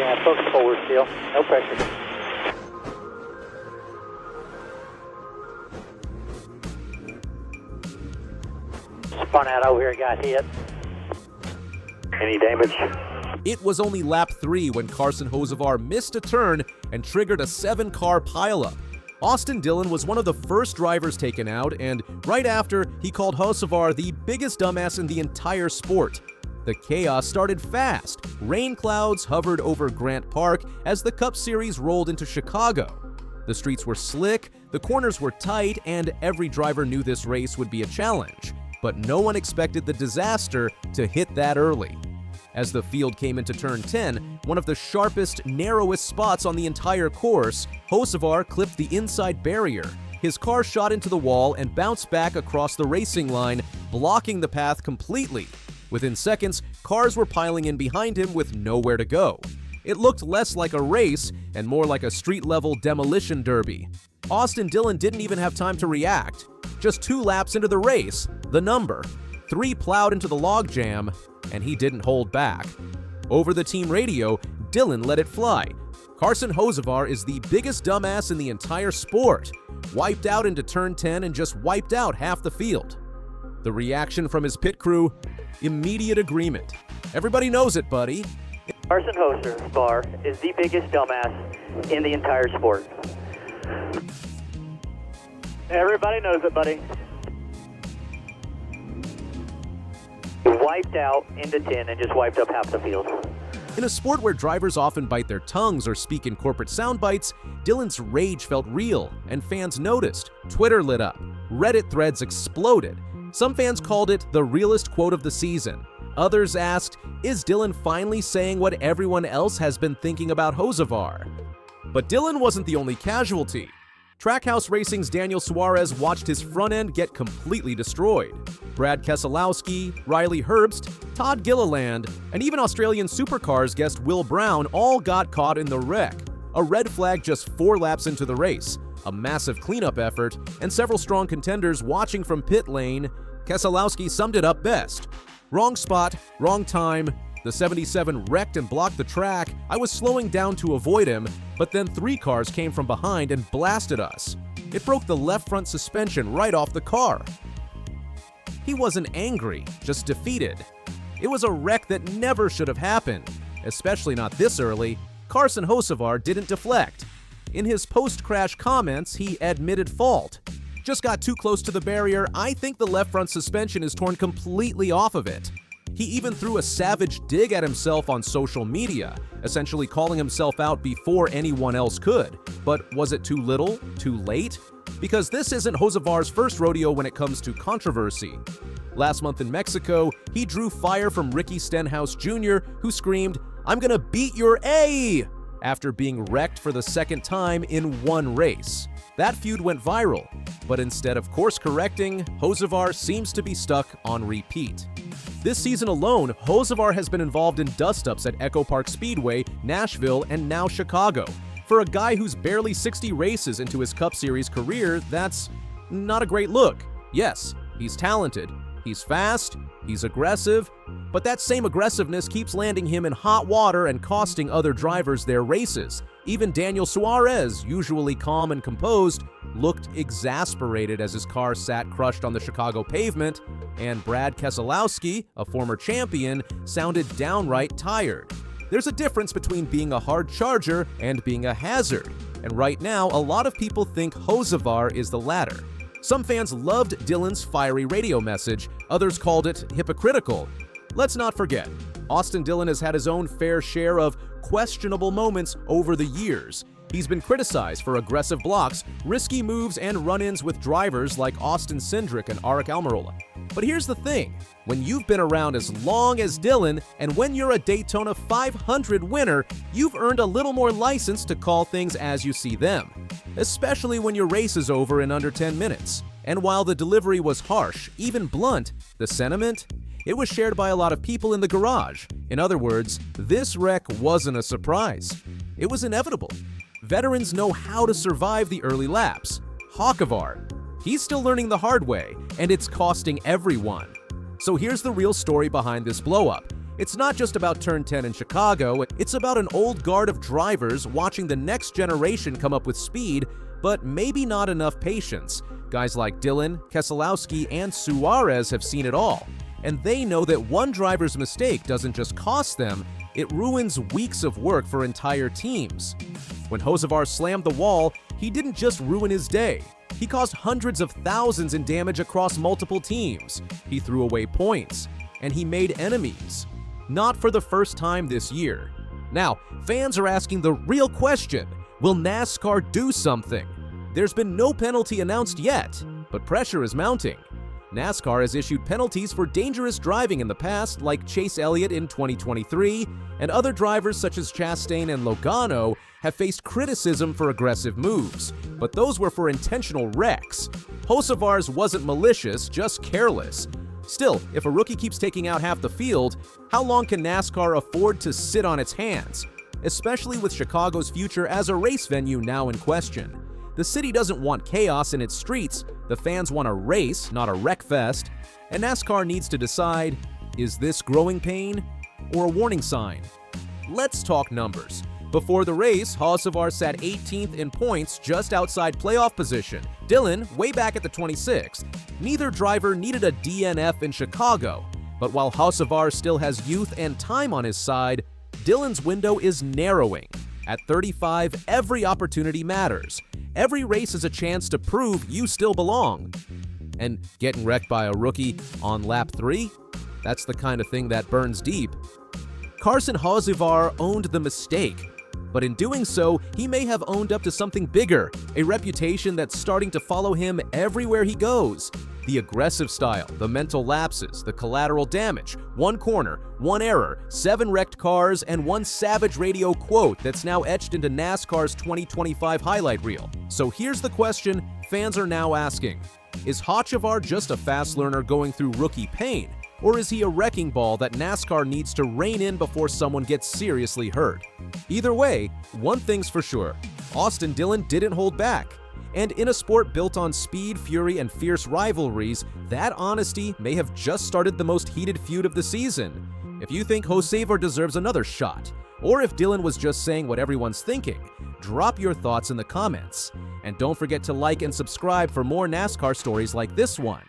Yeah, focus forward still. No pressure. Spun out over here, got hit. Any damage? It was only lap 3 when Carson Hocevar missed a turn and triggered a 7-car pileup. Austin Dillon was one of the first drivers taken out, and right after, he called Hosavvar the biggest dumbass in the entire sport. The chaos started fast. Rain clouds hovered over Grant Park as the Cup Series rolled into Chicago. The streets were slick, the corners were tight, and every driver knew this race would be a challenge. But no one expected the disaster to hit that early. As the field came into turn 10, one of the sharpest, narrowest spots on the entire course, Hosavvar clipped the inside barrier. His car shot into the wall and bounced back across the racing line, blocking the path completely. Within seconds, cars were piling in behind him with nowhere to go. It looked less like a race and more like a street-level demolition derby. Austin Dillon didn't even have time to react. Just 2 laps into the race, the number, 3 plowed into the logjam, and he didn't hold back. Over the team radio, Dillon let it fly. Carson Hocevar is the biggest dumbass in the entire sport. Wiped out into turn 10 and just wiped out half the field. The reaction from his pit crew? Immediate agreement. Everybody knows it, buddy. Carson Hocevar is the biggest dumbass in the entire sport. Everybody knows it, buddy. Wiped out into 10 and just wiped up half the field. In a sport where drivers often bite their tongues or speak in corporate sound bites, Dillon's rage felt real, and fans noticed. Twitter lit up. Reddit threads exploded. Some fans called it the realest quote of the season. Others asked, is Dillon finally saying what everyone else has been thinking about Hosavvar? But Dillon wasn't the only casualty. Trackhouse Racing's Daniel Suárez watched his front end get completely destroyed. Brad Keselowski, Riley Herbst, Todd Gilliland, and even Australian Supercars guest Will Brown all got caught in the wreck. A red flag just 4 laps into the race, a massive cleanup effort, and several strong contenders watching from pit lane. Keselowski summed it up best. Wrong spot, wrong time. The 77 wrecked and blocked the track. I was slowing down to avoid him, but then 3 cars came from behind and blasted us. It broke the left front suspension right off the car. He wasn't angry, just defeated. It was a wreck that never should have happened, especially not this early. Carson Hocevar didn't deflect. In his post-crash comments, he admitted fault. Just got too close to the barrier. I think the left front suspension is torn completely off of it. He even threw a savage dig at himself on social media, essentially calling himself out before anyone else could. But was it too little? Too late? Because this isn't Hosavvar's first rodeo when it comes to controversy. Last month in Mexico, he drew fire from Ricky Stenhouse Jr., who screamed, "I'm gonna beat your A!" after being wrecked for the 2nd time in one race. That feud went viral, but instead of course correcting, Hosavvar seems to be stuck on repeat. This season alone, Hosavvar has been involved in dust-ups at Echo Park Speedway, Nashville, and now Chicago. For a guy who's barely 60 races into his Cup Series career, that's not a great look. Yes, he's talented, he's fast, he's aggressive, but that same aggressiveness keeps landing him in hot water and costing other drivers their races. Even Daniel Suárez, usually calm and composed, looked exasperated as his car sat crushed on the Chicago pavement, and Brad Keselowski, a former champion, sounded downright tired. There's a difference between being a hard charger and being a hazard, and right now a lot of people think Hosavvar is the latter. Some fans loved Dillon's fiery radio message, others called it hypocritical. Let's not forget, Austin Dillon has had his own fair share of questionable moments over the years. He's been criticized for aggressive blocks, risky moves, and run-ins with drivers like Austin Cindric and Aric Almirola. But here's the thing, when you've been around as long as Dillon, and when you're a Daytona 500 winner, you've earned a little more license to call things as you see them, especially when your race is over in under 10 minutes. And while the delivery was harsh, even blunt, the sentiment? It was shared by a lot of people in the garage. In other words, this wreck wasn't a surprise. It was inevitable. Veterans know how to survive the early laps. Hosavvar, he's still learning the hard way, and it's costing everyone. So here's the real story behind this blow-up. It's not just about Turn 10 in Chicago, it's about an old guard of drivers watching the next generation come up with speed, but maybe not enough patience. Guys like Dillon, Keselowski, and Suárez have seen it all, and they know that one driver's mistake doesn't just cost them, it ruins weeks of work for entire teams. When Hosavvar slammed the wall, he didn't just ruin his day. He caused hundreds of thousands in damage across multiple teams. He threw away points, and he made enemies. Not for the first time this year. Now, fans are asking the real question, will NASCAR do something? There's been no penalty announced yet, but pressure is mounting. NASCAR has issued penalties for dangerous driving in the past, like Chase Elliott in 2023, and other drivers such as Chastain and Logano have faced criticism for aggressive moves, but those were for intentional wrecks. Hosavvar's wasn't malicious, just careless. Still, if a rookie keeps taking out half the field, how long can NASCAR afford to sit on its hands? Especially with Chicago's future as a race venue now in question. The city doesn't want chaos in its streets, the fans want a race, not a wreck fest, and NASCAR needs to decide, is this growing pain or a warning sign? Let's talk numbers. Before the race, Hosavvar sat 18th in points just outside playoff position. Dillon, way back at the 26th. Neither driver needed a DNF in Chicago. But while Hosavvar still has youth and time on his side, Dillon's window is narrowing. At 35, every opportunity matters. Every race is a chance to prove you still belong. And getting wrecked by a rookie on lap 3? That's the kind of thing that burns deep. Carson Hocevar owned the mistake. But in doing so, he may have owned up to something bigger, a reputation that's starting to follow him everywhere he goes. The aggressive style, the mental lapses, the collateral damage, one corner, one error, 7 wrecked cars, and one savage radio quote that's now etched into NASCAR's 2025 highlight reel. So here's the question fans are now asking. Is Hosavvar just a fast learner going through rookie pain? Or is he a wrecking ball that NASCAR needs to rein in before someone gets seriously hurt? Either way, one thing's for sure, Austin Dillon didn't hold back. And in a sport built on speed, fury, and fierce rivalries, that honesty may have just started the most heated feud of the season. If you think Hosavvar deserves another shot, or if Dillon was just saying what everyone's thinking, drop your thoughts in the comments. And don't forget to like and subscribe for more NASCAR stories like this one.